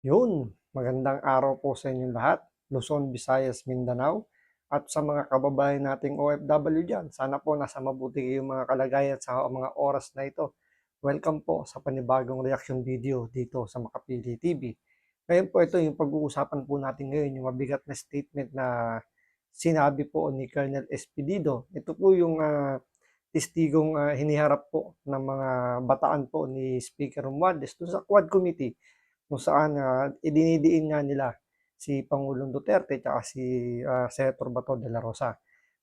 Yun, magandang araw po sa inyong lahat, Luzon, Visayas, Mindanao, at sa mga kababayan nating OFW dyan. Sana po nasa mabuti kayong mga kalagayan sa mga oras na ito. Welcome po sa panibagong reaction video dito sa Makapili TV. Ngayon po ito yung pag-uusapan po natin ngayon, yung mabigat na statement na sinabi po ni Colonel Espinido. Ito po yung testigong hiniharap po ng mga bataan po ni Speaker Romualdez doon sa Quad Committee kung saan idinidiin nga nila si Pangulong Duterte at si Senator Bato de la Rosa.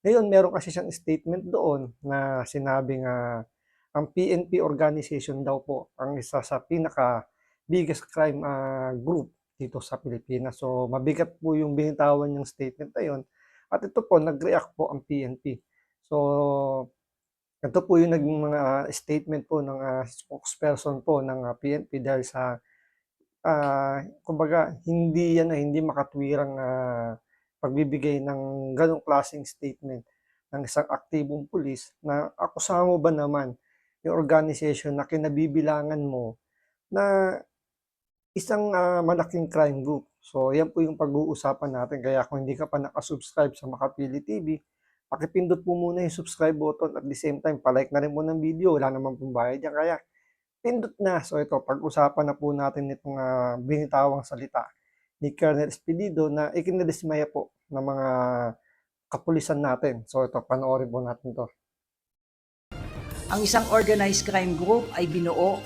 Ngayon, meron kasi siyang statement doon na sinabing ang PNP organization daw po ang isa sa pinaka biggest crime group dito sa Pilipinas. So, mabigat po yung binitawan yung statement na yun. At ito po, nag-react po ang PNP. So, ito po yung naging mga statement po ng spokesperson po ng PNP dahil sa kumbaga hindi makatwirang pagbibigay ng ganong klaseng statement ng isang aktibong pulis na akusahan mo ba naman yung organization na kinabibilangan mo na isang malaking crime group. So, yan po yung pag-uusapan natin. Kaya kung hindi ka pa nakasubscribe sa Makapili TV, pakipindot po muna yung subscribe button at the same time, palike na rin po ng video. Wala naman pong bayad yan. Kaya pindot na. So ito, pag-usapan na po natin itong binitawang salita ni Colonel Espinido na ikinadismaya po ng mga kapulisan natin. So ito, panoorin po natin to. Ang isang organized crime group ay binuo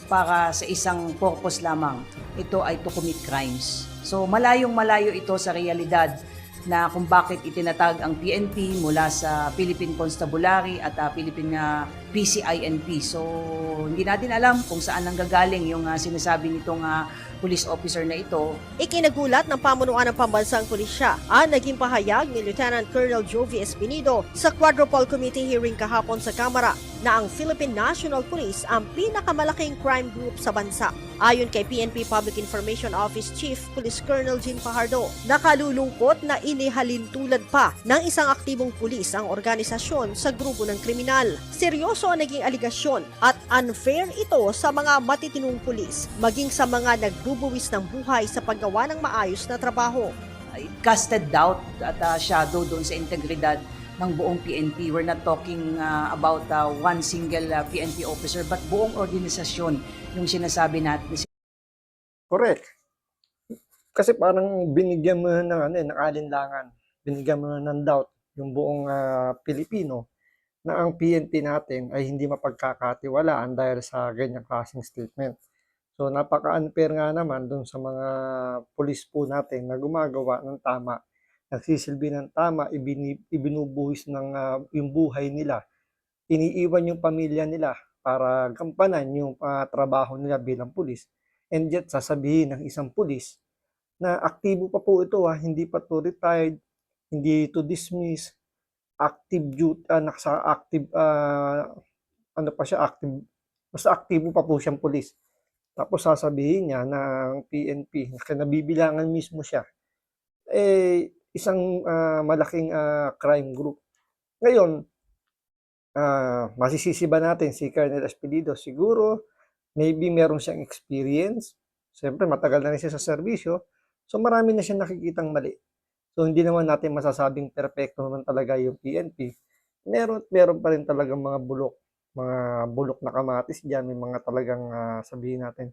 para sa isang purpose lamang. Ito ay to commit crimes. So malayong malayo ito sa realidad na kung bakit itinatag ang PNP mula sa Philippine Constabulary at Philippine PCINP. So hindi natin alam kung saan nanggagaling yung sinasabi nitong police officer na ito. Ikinagulat ng pamunuan ng pambansang pulisya ang naging pahayag ni Lieutenant Colonel Jovi Espinido sa Quadruple Committee hearing kahapon sa Kamara na ang Philippine National Police ang pinakamalaking crime group sa bansa. Ayon kay PNP Public Information Office Chief Police Colonel Jean Fajardo, nakalulungkot na inihalintulad pa ng isang aktibong pulis ang organisasyon sa grupo ng kriminal. Seryoso ang naging aligasyon at unfair ito sa mga matitinong pulis, maging sa mga nagbubuwis ng buhay sa paggawa ng maayos na trabaho. It casted doubt at shadow doon sa integridad ng buong PNP. We're not talking about one single PNP officer but buong organisasyon yung sinasabi natin. Correct. Kasi parang binigyan mo na ng alinlangan, binigyan mo na ng doubt yung buong Pilipino na ang PNP natin ay hindi mapagkakatiwalaan dahil sa ganyang klaseng statement. So napaka-unfair nga naman dun sa mga pulis po natin na gumagawa ng tama, nagsisilbi ng tama, ibinubuhis ng yung buhay nila, iniiwan yung pamilya nila para gampanan yung trabaho nila bilang pulis. And yet sasabihin ng isang pulis na aktibo pa po ito hindi pa to retired, hindi to dismiss, active duty, nasa active, ano pa siya, active, basta aktibo pa po siyang pulis. Tapos sasabihin niya ng PNP na kinabibilangan mismo siya, isang malaking crime group. Ngayon, masisisi ba natin si Colonel Espinido? Siguro, maybe meron siyang experience. Siyempre, matagal na rin siya sa serbisyo. So, marami na siyang nakikitang mali. So, hindi naman natin masasabing perfecto naman talaga yung PNP. Meron pa rin talagang mga bulok na kamatis diyan, may mga talagang sabihin natin,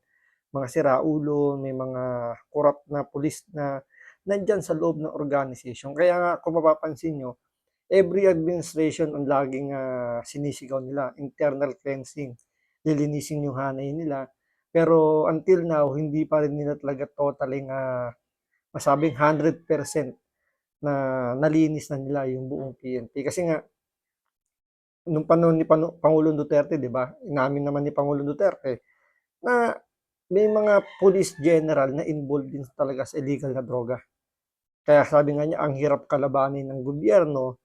mga siraulo, may mga corrupt na pulis na nandyan sa loob ng organization. Kaya nga, kung mapapansin nyo, every administration ang laging sinisigaw nila, internal cleansing, lilinisin yung hanay nila. Pero until now, hindi pa rin nila talaga totally masabing 100% na nalinis na nila yung buong PNP. Kasi nga, nung panahon ni Pangulong Duterte, di ba? Inamin naman ni Pangulong Duterte na may mga police general na involved din talaga sa illegal na droga. Kaya sabi nga niya, ang hirap kalabanin ng gobyerno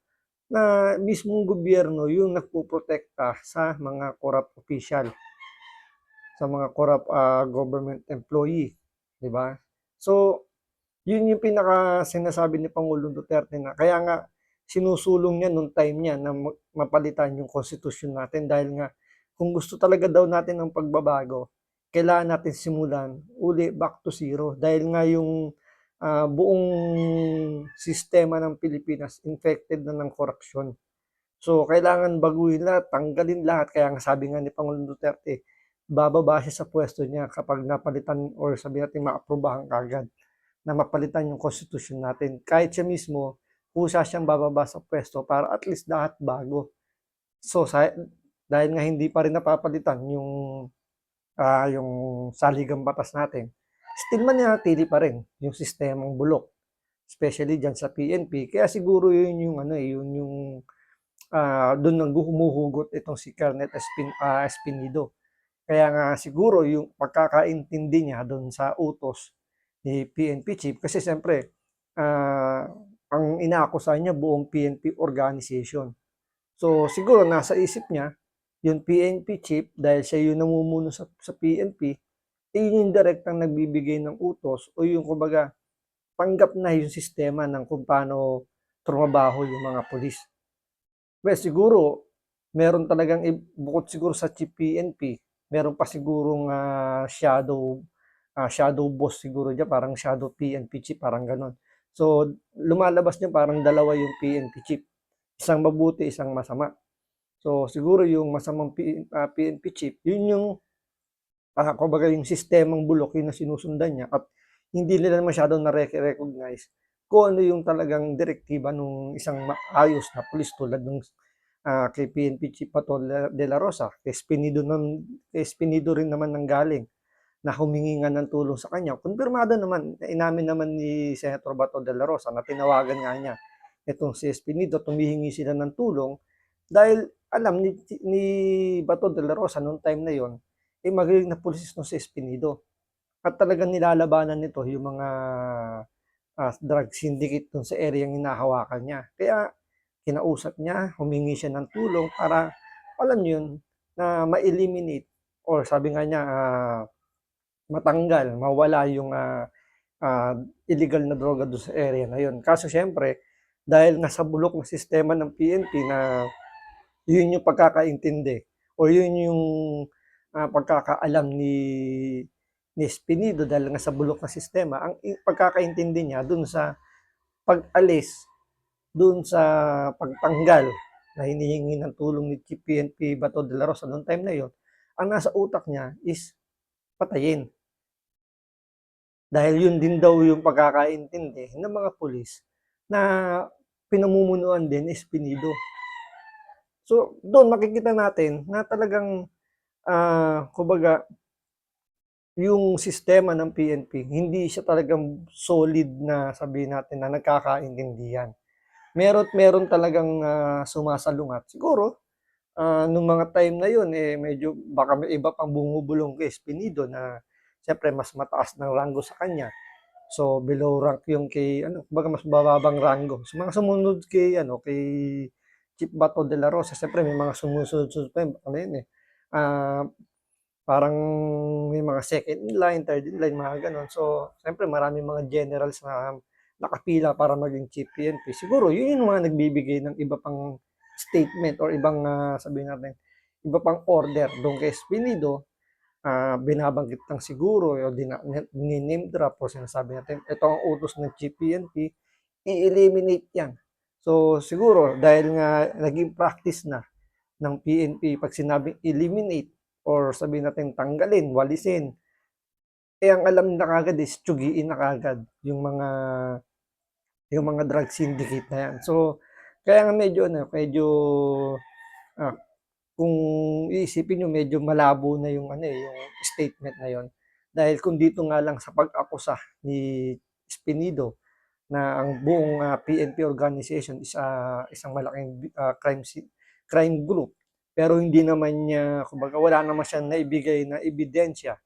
na mismong gobyerno yung nagpuprotekta sa mga corrupt official, sa mga corrupt government employee, di ba? So, yun yung pinaka sinasabi ni Pangulong Duterte na kaya nga sinusulong niya nung time niya na mapalitan yung konstitusyon natin dahil nga kung gusto talaga daw natin ng pagbabago, kailangan natin simulan uli back to zero dahil nga yung buong sistema ng Pilipinas infected na ng korupsyon. So, kailangan baguhin lahat, tanggalin lahat. Kaya nga sabi nga ni Pangulong Duterte, bababa siya sa pwesto niya kapag napalitan or sabi natin maaprubahan kagad na mapalitan yung konstitusyon natin. Kahit siya mismo, kusa siyang bababa sa pwesto para at least lahat bago. So, dahil nga hindi pa rin napapalitan yung saligang batas natin, still mananatili pa rin yung sistemang bulok, especially dyan sa PNP. Kaya siguro yun yung yun yung doon nang humuhugot itong si Colonel Espinido. Kaya nga siguro yung pagkakaintindi niya doon sa utos ni PNP chief kasi siyempre ang inaakusahan niya buong PNP organization. So siguro nasa isip niya yung PNP chief dahil siya yung namumuno sa PNP, yun yung direktang nagbibigay ng utos o yung kumbaga tanggap na yung sistema ng kung paano trumabaho yung mga pulis. Well, siguro meron talagang bukod siguro sa chief PNP, meron pa sigurong shadow boss siguro diyan, parang shadow PNP chief, parang ganon. So, lumalabas niya parang dalawa yung PNP chief. Isang mabuti, isang masama. So, siguro yung masamang PNP chief, yun yung kumbaga yung sistemang bulok yun na sinusundan niya at hindi nila masyadong na-recognize kung ano yung talagang direktiba nung isang maayos na pulis tulad nung kay PNP Chief Bato de la Rosa, kay Espinido rin naman ng galing na humingi nga ng tulong sa kanya. Kumpirmado naman, inamin naman ni Senator Bato de la Rosa na tinawagan nga niya itong si Espinido, tumihingi sila ng tulong dahil alam ni Bato de la Rosa noong time na yon, magaling na pulis no si Espinido. At talagang nilalabanan nito yung mga drug syndicate dun sa area yung hinahawakan niya. Kaya kinausap niya, humingi siya ng tulong para, alam yun, na ma-eliminate or sabi nga niya, matanggal, mawala yung illegal na droga doon sa area na yun. Kaso syempre, dahil nasa bulok na sistema ng PNP na yun yung pagkakaintindi o yun yung pagkakaalam ni Espinido dahil nga sa bulok na sistema, ang pagkakaintindi niya dun sa pag-alis, dun sa pagtanggal na hinihingi ng tulong ni Chief PNP Bato de la Rosa noong time na yon, ang nasa utak niya is patayin. Dahil yun din daw yung pagkakaintindi ng mga pulis na pinamumunuan din ni Espinido. So, doon makikita natin na talagang kumbaga yung sistema ng PNP, hindi siya talagang solid na sabihin natin na nagkakaintindihan. Meron talagang sumasalungat. Siguro, nung mga time na yun, medyo baka may iba pang bumubulong kay Espinido na siyempre mas mataas ng rango sa kanya. So, below rank yung kay, baga mas bababang rango. So, mga sumunod kay Chief Bato de la Rosa, siyempre may mga sumusunod pa yun, parang may mga second in line, third in line, mga ganon. So, siyempre maraming mga generals na nakapila para maging chief PNP. Siguro, yun yung mga nagbibigay ng iba pang statement or ibang, sabihin natin, iba pang order doon kay Espinido, binabanggit lang siguro, o name drop, o sinasabi natin, ito ang utos ng chief PNP, i-eliminate yan. So, siguro, dahil nga naging practice na ng PNP, pag sinabing eliminate, or sabihin natin tanggalin, walisin, ang alam na kagad is tsugiin na kagad yung mga drug syndicate na yan. So, kaya nga medyo kung iisipin nyo, medyo malabo na yung statement na yon. Dahil kung dito nga lang sa pag-akusa ni Espinido na ang buong PNP organization is isang malaking crime group, pero hindi naman niya, kumbaga wala naman siyang naibigay na ebidensya,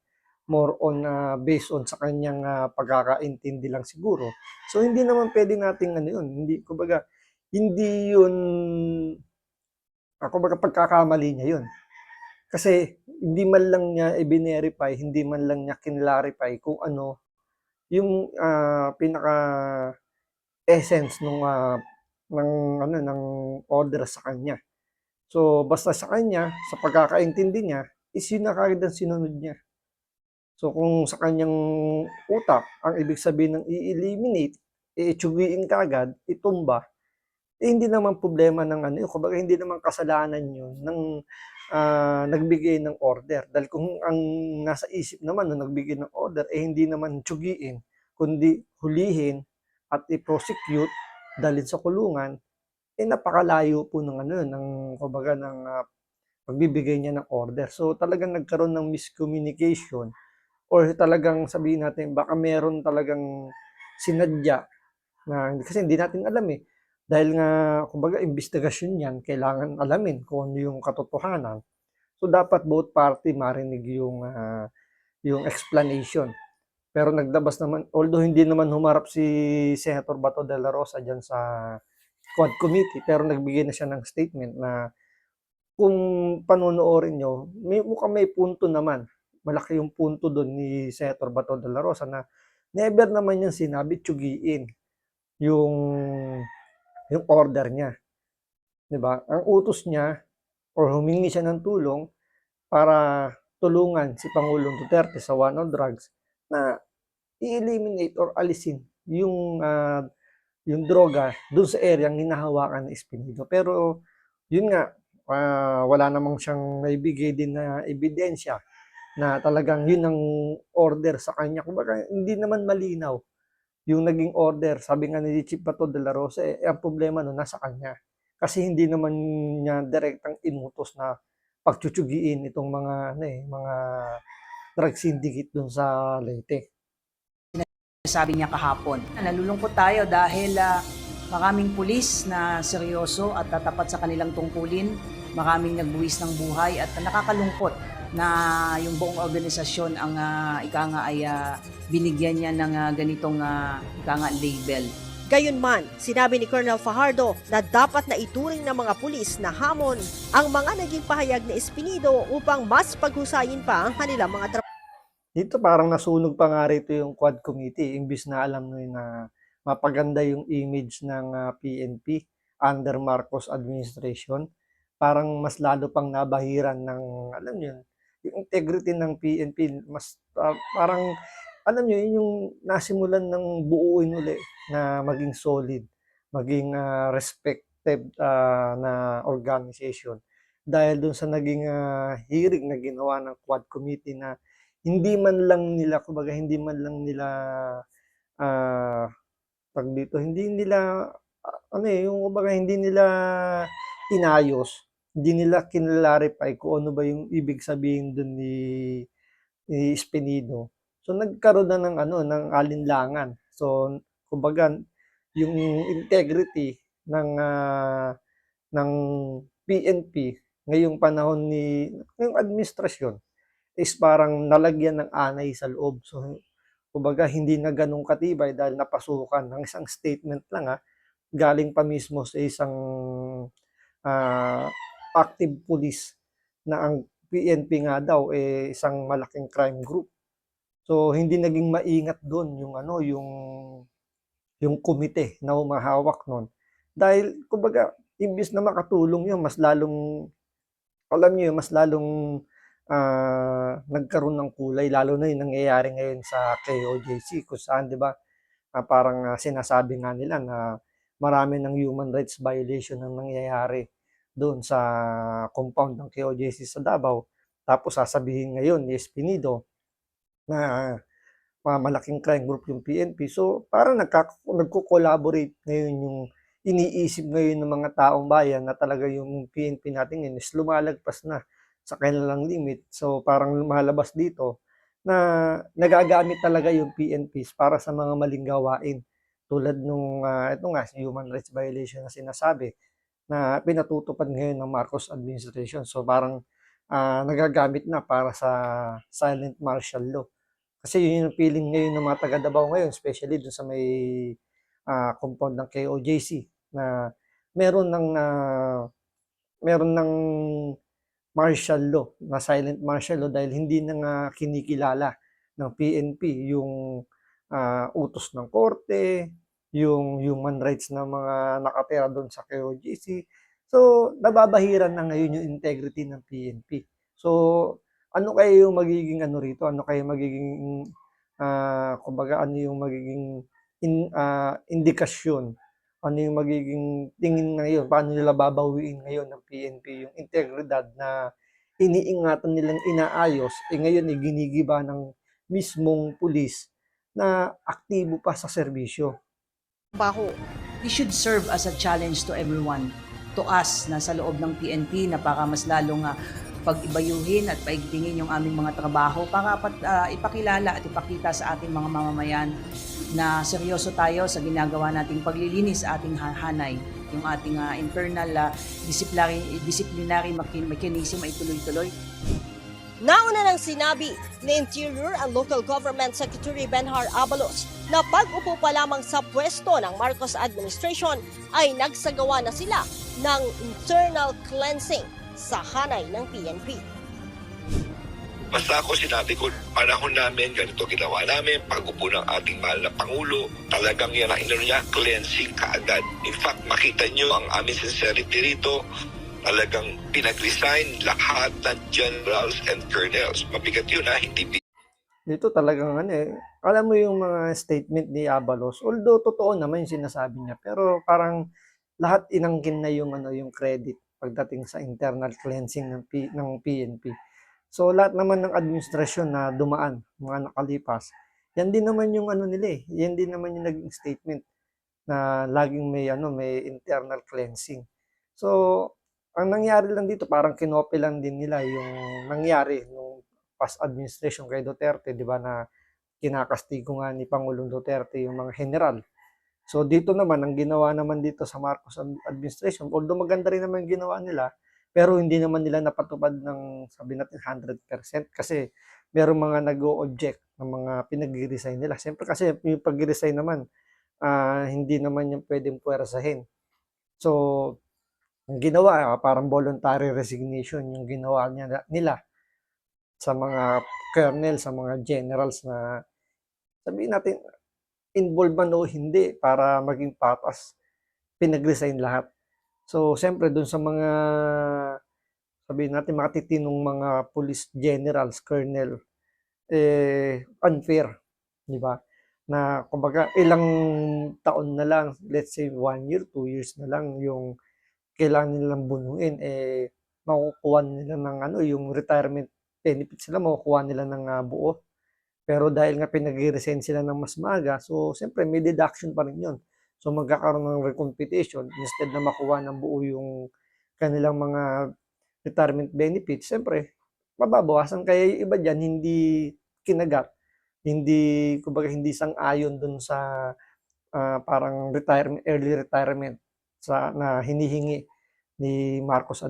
more on based on sa kanyang pagkakaintindi lang siguro. So hindi naman pwede nating yun, hindi yun kumbaga pagkakamali niya yun. Kasi hindi man lang niya i-verify, hindi man lang niya kinlarify kung ano yung pinaka essence ng order sa kanya. So, basta sa kanya, sa pagkakaintindi niya, is yun na kagad ang sinunod niya. So kung sa kanyang utak, ang ibig sabihin ng i-eliminate, tsugiin kaagad, itumba, hindi naman problema ng ano yun, kumbaga hindi naman kasalanan yun ng nagbigay ng order. Dahil kung ang nasa isip naman nung nagbigay ng order, hindi naman tsugiin, kundi hulihin at i-prosecute, dalhin sa kulungan, napakalayo po ng ano yun, ng kumbaga ng pagbibigay niya ng order. So talagang nagkaroon ng miscommunication or talagang sabihin natin baka meron talagang sinadya na kasi hindi natin alam eh. Dahil nga kumbaga investigasyon 'yan, kailangan alamin kung ano yung katotohanan. So dapat both party marinig yung explanation. Pero naglabas naman, although hindi naman humarap si Senator Bato de la Rosa diyan sa Quad Committee, pero nagbigay na siya ng statement na kung panonoorin niyo, mukhang may punto naman. Malaki yung punto doon ni Senator Bato de la Rosa na never naman niyang sinabi tsugiin yung yung order niya, 'di ba? Ang utos niya or humingi siya ng tulong para tulungan si Pangulong Duterte sa war on drugs na i-eliminate or alisin yung droga doon sa area ang hinahawakan ng Espinido. Pero yun nga, wala namang siyang naibigay din na ebidensya na talagang yun ang order sa kanya. Kumbaga, hindi naman malinaw yung naging order. Sabi nga ni Chief Bato de la Rosa, ang problema no nasa kanya. Kasi hindi naman niya direktang inutos na pagtutsugiin itong mga mga drug syndicate dun sa Leyte. Sabi niya kahapon. Nalulungkot tayo dahil maraming pulis na seryoso at tatapat sa kanilang tungkulin, maraming nagbuwis ng buhay at nakakalungkot na yung buong organisasyon ang ika nga ay binigyan niya ng ganitong ika nga label. Gayunman, sinabi ni Colonel Fajardo na dapat na ituring ng mga pulis na hamon ang mga naging pahayag ni Espinido upang mas paghusayin pa ang kanilang mga trabaho. Dito parang nasunog pa nga rito yung Quad Committee imbis na alam nyo na mapaganda yung image ng PNP under Marcos administration. Parang mas lalo pang nabahiran ng, alam nyo, yung integrity ng PNP. Mas parang, alam nyo, yung nasimulan ng buuin uli na maging solid, maging respected na organization. Dahil dun sa naging hearing na ginawa ng Quad Committee na hindi man lang nila, kumbaga hindi man lang nila, tag dito, hindi nila, ano yung kumbaga hindi nila inayos, hindi nila kinlarify kung ano ba yung ibig sabihin dun ni Espinido. So nagkaroon na ng ano, ng alinlangan. So kumbaga yung integrity ng PNP ngayong panahon ngayong administrasyon is parang nalagyan ng anay sa loob. So, kumbaga hindi na ganun katibay dahil napasukan ng isang statement lang galing pa mismo sa isang active police na ang PNP nga daw isang malaking crime group. So, hindi naging maingat doon yung ano, yung komite na humahawak noon. Dahil kumbaga imbis na makatulong yun, mas lalong alam niyo mas lalong nagkaroon ng kulay lalo na yung nangyayari ngayon sa KOJC kung saan 'di ba parang sinasabi nga nila na marami ng human rights violation ang nangyayari doon sa compound ng KOJC sa Davao. Tapos sasabihin ngayon ni Espinido na malaking crime group yung PNP. So parang nagko-collaborate ngayon yung iniisip ngayon ng mga taong bayan na talaga yung PNP natin ngayon is lumalagpas na sa kanilang limit. So parang lumalabas dito na nagagamit talaga yung PNPs para sa mga maling gawain. Tulad nung ito nga, human rights violation na sinasabi na pinatutupad ngayon ng Marcos administration. So parang nagagamit na para sa silent martial law. Kasi yun yung feeling ngayon ng mga taga Davao ngayon, especially dun sa may compound ng KOJC na meron ng meron ng martial law, na silent martial law dahil hindi na nga kinikilala ng PNP yung utos ng korte, yung human rights ng mga nakatira doon sa KOJC. So, nababahiran na ngayon yung integrity ng PNP. So, ano kaya yung magiging ano rito, ano kaya magiging, kumbaga ano yung magiging indikasyon, ano yung magiging tingin ngayon, paano nila babawiin ngayon ng PNP yung integridad na iniingatan nilang inaayos, ngayon ginigiba ng mismong pulis na aktibo pa sa serbisyo. Baho. This should serve as a challenge to everyone, to us na sa loob ng PNP na para mas lalong pag-ibayuhin at paigtingin yung aming mga trabaho para ipakilala at ipakita sa ating mga mamamayan na seryoso tayo sa ginagawa nating paglilinis sa ating hanay. Yung ating internal disciplinary mechanism ay tuloy-tuloy. Nauna nang sinabi ni Interior and Local Government Secretary Benhar Abalos na pag-upo pa lamang sa pwesto ng Marcos administration ay nagsagawa na sila ng internal cleansing sa hanay ng PNP. Basta ako sinabi ko, panahon namin, ganito ginawa namin, pag-upo ng ating mahal na Pangulo, talagang yan ang inano niya, cleansing kaagad. In fact, makita niyo ang aming sincerity rito, talagang pinag-resign lahat ng generals and colonels. Mabigat yun hindi Dito talagang alam mo yung mga statement ni Abalos, although totoo naman yung sinasabi niya, pero parang lahat inangkin na yung yung credit pagdating sa internal cleansing ng PNP. So lahat naman ng administrasyon na dumaan, mga nakalipas, yan din naman yung nila yan din naman yung naging statement na laging may internal cleansing. So ang nangyari lang dito, parang kinopy lang din nila yung nangyari nung past administration kay Duterte, di ba, na kinakastigo nga ni Pangulong Duterte yung mga general. So dito naman, ang ginawa naman dito sa Marcos administration, although maganda rin naman yung ginawa nila, pero hindi naman nila napatupad ng, sabi natin, 100% kasi merong mga nag-o-object ng mga pinag-resign nila. Siyempre kasi yung pag-resign naman, hindi naman yung pwedeng puwersahin. So, ang ginawa, parang voluntary resignation yung ginawa nila sa mga colonel, sa mga generals na sabihin natin, involved man o hindi para maging patas, pinag-resign lahat. So, siyempre, dun sa mga, sabihin natin, matitinong mga police generals, colonel, unfair, di ba? Na, kumbaga, ilang taon na lang, let's say 1 year, 2 years na lang yung kailangan nilang bunuin, makukuha nila ng yung retirement benefits nila, makukuha nila ng buo. Pero dahil nga pinag-resign sila ng mas maaga, so siyempre may deduction pa rin yun. So magkakaroon ng recomputation, instead na makuha ng buo yung kanilang mga retirement benefits, siyempre mababawasan. Kaya yung iba dyan, hindi kinagat, kumbaga hindi sang-ayon dun sa parang early retirement na hinihingi ni Marcos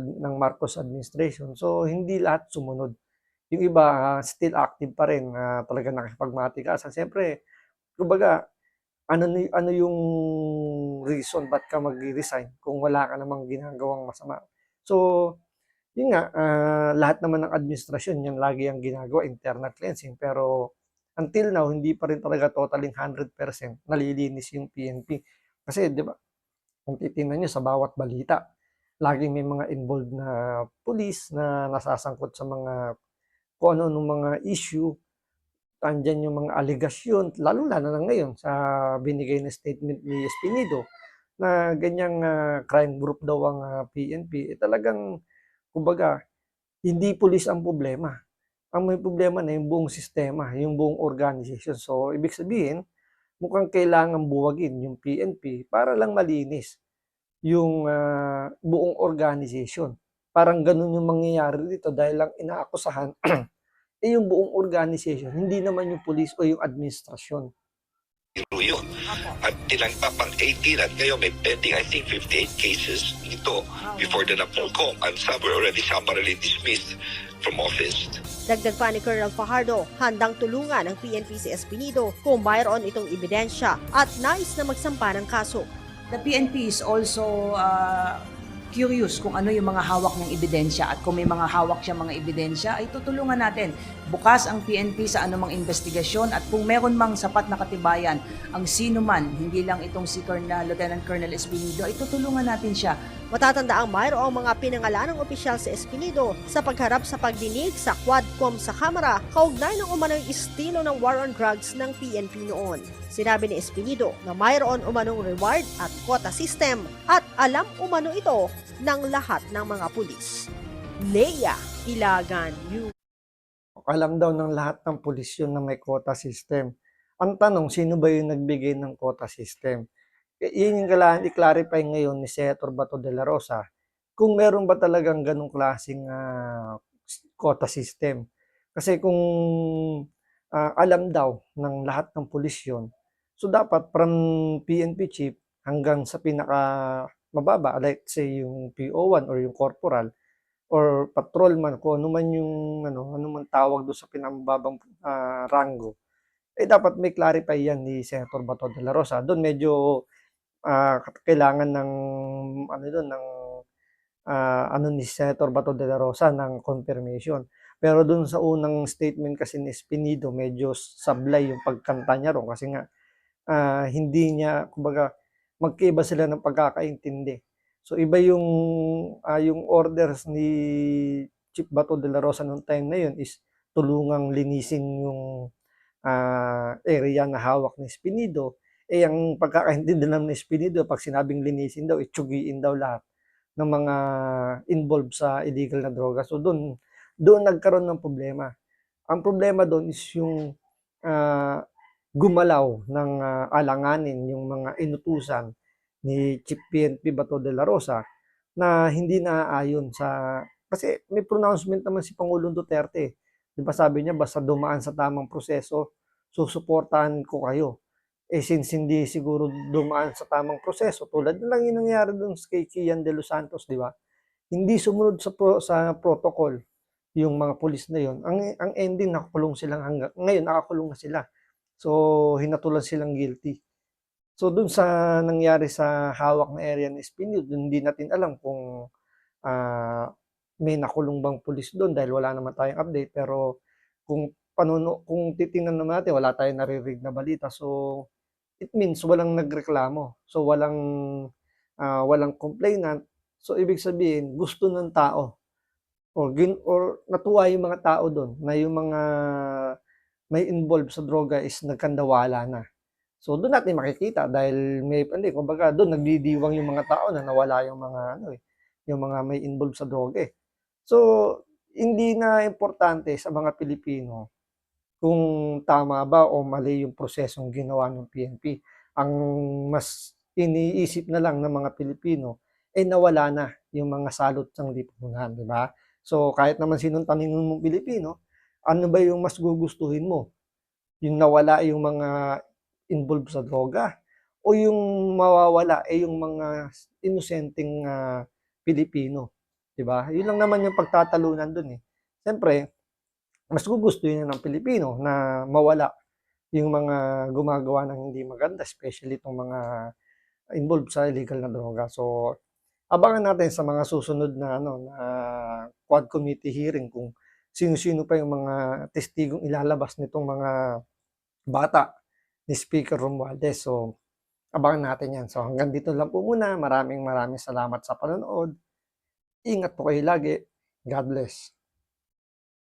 administration. So hindi lahat sumunod. Yung iba still active pa rin, talaga nakikipagmatikasan. Siyempre, kumbaga, ano yung reason ba't ka mag-resign kung wala ka namang ginagawang masama. So, yun nga, lahat naman ng administrasyon, yan lagi ang ginagawa, internal cleansing. Pero until now, hindi pa rin talaga totaling 100% nalilinis yung PNP. Kasi, di ba, kung titingnan nyo sa bawat balita, laging may mga involved na police na nasasangkot sa mga kung ano nung mga issue, andyan yung mga aligasyon, lalo-lalo na ngayon sa binigay na statement ni Espinido na ganyang crime group daw ang PNP, talagang, kumbaga, hindi pulis ang problema. Ang may problema na yung buong sistema, yung buong organization. So, ibig sabihin, mukhang kailangan buwagin yung PNP para lang malinis yung buong organization. Parang ganun yung mangyayari dito dahil lang inaakusahan yung buong organization, hindi naman yung police o yung administrasyon. yun. At tinanggap ang 18 at ngayon may pending I think 58 cases dito before the NAPOLCOM and some were already summarily dismissed from office. Dagdag pa ni Colonel Fajardo, handang tulungan ng PNP si Espinido kung mayroon itong ebidensya at nais na magsampa ng kaso. The PNP is also curious kung ano yung mga hawak ng ebidensya at kung may mga hawak siya mga ebidensya ay tutulungan natin Bukas ang PNP sa anumang investigasyon at kung meron mang sapat na katibayan ang sino man, hindi lang itong si Lieutenant Colonel Espinido, ay tutulungan natin siya. Matatanda ang mayroong mga pinangalanang opisyal sa Espinido sa pagharap sa pagdinig sa Quadcom sa Kamara kaugnay ng umano'y estilo ng war on drugs ng PNP noon. Sinabi ni Espinido na mayroon umanong reward at quota system at alam umano ito ng lahat ng mga pulis. Leia Ilagan, Alam daw ng lahat ng pulis yun na may quota system. Ang tanong, sino ba yung nagbigay ng quota system? Yun yung kailangan i-clarify ngayon ni Senator Bato de la Rosa kung meron ba talagang ganong klaseng quota system. Kasi kung alam daw ng lahat ng pulis yun, so dapat from PNP chief hanggang sa pinaka mababa, let's say yung PO1 or yung corporal, or patrolman, kung ano man yung ano man tawag doon sa pinamababang ranggo, dapat may clarify yan ni Senator Bato de la Rosa. Doon medyo kailangan ng doon ng ni Senator Bato de la Rosa ng confirmation. Pero doon sa unang statement kasi ni Espinido, medyo sablay yung pagkanta niya ron kasi nga hindi niya, kumbaga, magkaiba sila ng pagkakaintindi. So iba yung orders ni Chief Bato de la Rosa noong time na yun is tulungang linisin yung area na hawak ni Espinido. Ang pagkakaintindi naman ni Espinido, pag sinabing linisin daw, itsugiin daw lahat ng mga involved sa illegal na droga. So doon nagkaroon ng problema. Ang problema doon is yung gumalaw ng alanganin yung mga inutusan ni Chief PNP Bato de la Rosa na hindi naaayon sa, kasi may pronouncement naman si Pangulong Duterte. Di ba sabi niya, basta dumaan sa tamang proseso, susuportahan ko kayo. Since hindi siguro dumaan sa tamang proseso, tulad na lang yung nangyari dun kay Kian de los Santos, di ba? Hindi sumunod sa protocol yung mga pulis na yun. Ang ending, nakakulong silang ngayon nakakulong na sila. So, hinatulan silang guilty. So, dun sa nangyari sa hawak na area ng Espinido, hindi natin alam kung may nakulong bang pulis doon dahil wala naman tayong update. Pero kung titingnan naman natin, wala tayong naririnig na balita. So, it means walang nagreklamo. So, walang complainant. So, ibig sabihin, gusto ng tao or natuwa yung mga tao doon na yung mga may involved sa droga is nagkandawala na. So doon natin makikita dahil kumbaga doon nagdidiwang yung mga tao na nawala yung mga yung mga may involved sa droga. So hindi na importante sa mga Pilipino kung tama ba o mali yung prosesong ginawa ng PNP. Ang mas iniisip na lang ng mga Pilipino nawala na yung mga salot ng lipunan, di ba? So kahit naman sinong taningin mong Pilipino, ano ba yung mas gugustuhin mo? Yung nawala yung mga involved sa droga o yung mawawala yung mga inosenteng Pilipino, 'di ba? Yun lang naman yung pagtatalunan doon Siyempre, mas gugustuhin ng Pilipino na mawala yung mga gumagawa ng hindi maganda, especially itong mga involved sa illegal na droga. So, abangan natin sa mga susunod na na Quad Committee hearing kung sino-sino pa yung mga testigong ilalabas nitong mga bata ni Speaker Romualdez. So, abangan natin yan. So, hanggang dito lang po muna. Maraming salamat sa panonood. Ingat po kayo lagi. God bless.